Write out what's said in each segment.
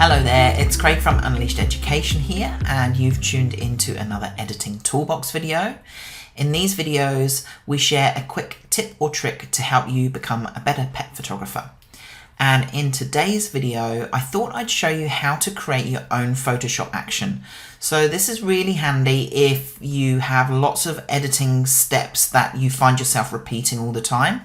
Hello there, it's Craig from Unleashed Education here, and you've tuned into another editing toolbox video. In these videos, we share a quick tip or trick to help you become a better pet photographer. And in today's video, I thought I'd show you how to create your own Photoshop action. So this is really handy if you have lots of editing steps that you find yourself repeating all the time.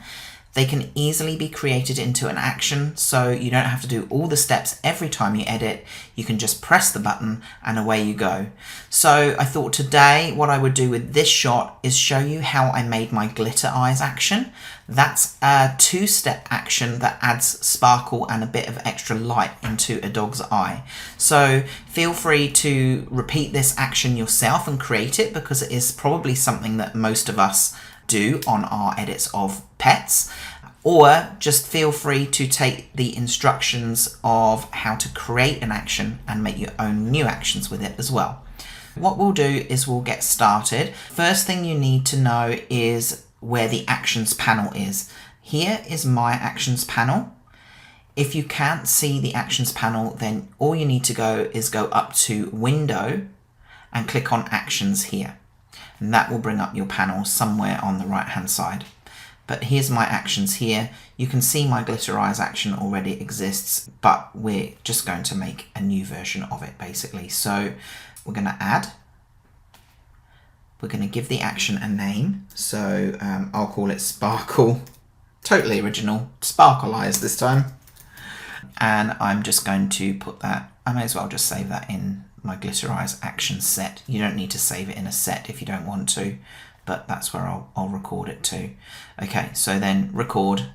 They can easily be created into an action, so you don't have to do all the steps every time you edit. You can just press the button and away you go. So I thought today what I would do with this shot is show you how I made my glitter eyes action. That's a two-step action that adds sparkle and a bit of extra light into a dog's eye. So feel free to repeat this action yourself and create it, because it is probably something that most of us do on our edits of pets, or just feel free to take the instructions of how to create an action and make your own new actions with it as well. What we'll do is we'll get started. First thing you need to know is where the actions panel is. Here is my actions panel. If you can't see the actions panel, then all you need to go is go up to window and click on actions here. And that will bring up your panel somewhere on the right hand side. But here's my actions here. You can see my glitter eyes action already exists, but we're just going to make a new version of it basically. So we're going to add, we're going to give the action a name. So I'll call it Sparkle, totally original, Sparkle Eyes this time. And I'm just going to put that, I may as well just save that in my glitter eyes action set. You don't need to save it in a set if you don't want to, but that's where I'll record it to. Okay, so then record,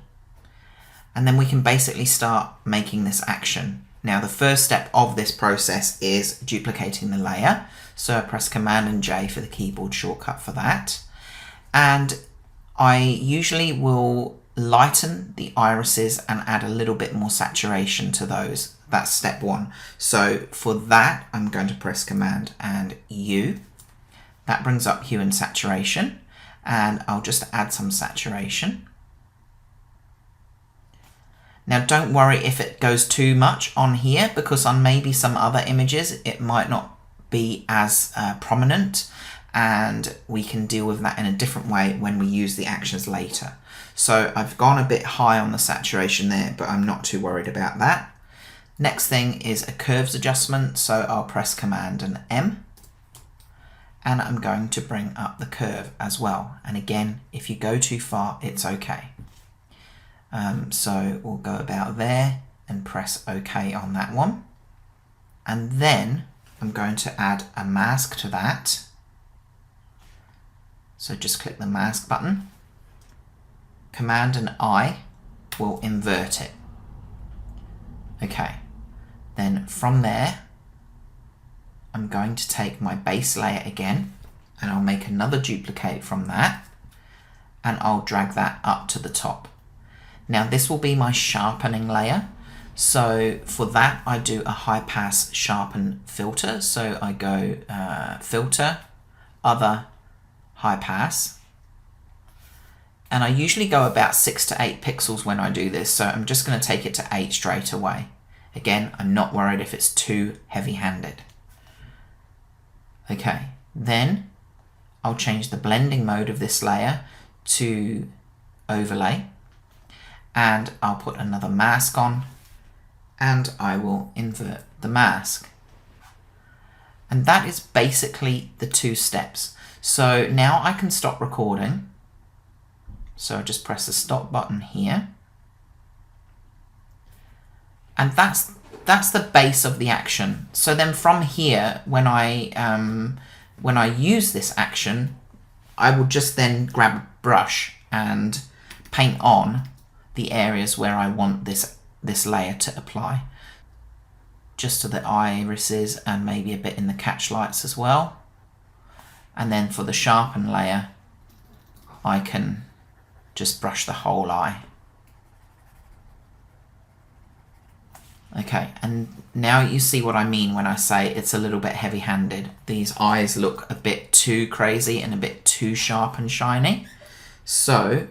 and then we can basically start making this action. Now the first step of this process is duplicating the layer. So I press Command and J for the keyboard shortcut for that. And I usually will lighten the irises and add a little bit more saturation to those. That's step one. So for that, I'm going to press Command and U. That brings up hue and saturation, and I'll just add some saturation. Now don't worry if it goes too much on here, because on maybe some other images it might not be as prominent, and we can deal with that in a different way when we use the actions later. So I've gone a bit high on the saturation there, but I'm not too worried about that. Next thing is a curves adjustment, so I'll press Command and M, and I'm going to bring up the curve as well. And again, if you go too far, it's okay. So we'll go about there and press OK on that one. And then I'm going to add a mask to that. So just click the mask button. Command and I will invert it. Okay, then from there, I'm going to take my base layer again, and I'll make another duplicate from that, and I'll drag that up to the top. Now this will be my sharpening layer. So for that, I do a high pass sharpen filter. So I go filter, other, high pass. And I usually go about 6 to 8 pixels when I do this, so I'm just going to take it to 8 straight away. Again, I'm not worried if it's too heavy-handed. Okay, then I'll change the blending mode of this layer to overlay, and I'll put another mask on, and I will invert the mask. And that is basically the 2 steps. So now I can stop recording. So I just press the stop button here. And that's the base of the action. So then from here, when I use this action, I will just then grab a brush and paint on the areas where I want this layer to apply. Just to the irises and maybe a bit in the catch lights as well. And then for the sharpen layer, I can just brush the whole eye. Okay, and now you see what I mean when I say it's a little bit heavy-handed. These eyes look a bit too crazy and a bit too sharp and shiny. So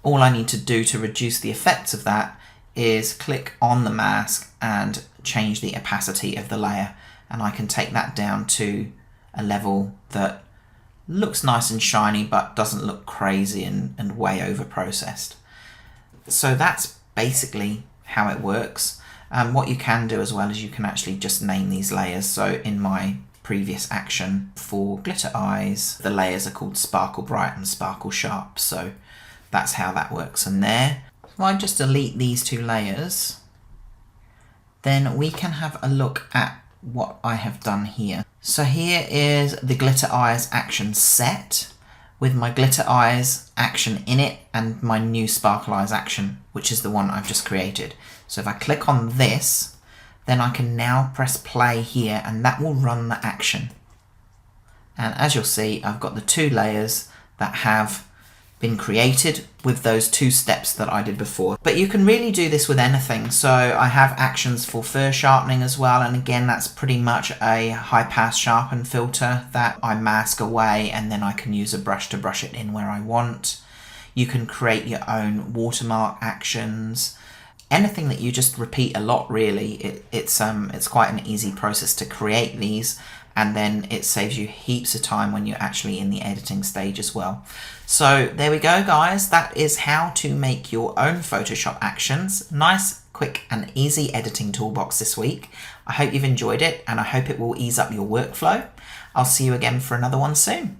all I need to do to reduce the effects of that is click on the mask and change the opacity of the layer, and I can take that down to a level that looks nice and shiny but doesn't look crazy and way over processed. So that's basically how it works. What you can do as well is you can actually just name these layers. So in my previous action for glitter eyes, the layers are called Sparkle Bright and Sparkle Sharp. So that's how that works. And there, if I just delete these two layers, then we can have a look at what I have done here. So here is the glitter eyes action set with my glitter eyes action in it and my new sparkle eyes action, which is the one I've just created. So if I click on this, then I can now press play here and that will run the action. And as you'll see, I've got the two layers that have been created with those two steps that I did before. But you can really do this with anything. So I have actions for fur sharpening as well, and again that's pretty much a high pass sharpen filter that I mask away and then I can use a brush to brush it in where I want. You can create your own watermark actions, anything that you just repeat a lot really. It's quite an easy process to create these, and then it saves you heaps of time when you're actually in the editing stage as well. So there we go guys, that is how to make your own Photoshop actions. Nice, quick and easy editing toolbox this week. I hope you've enjoyed it and I hope it will ease up your workflow. I'll see you again for another one soon.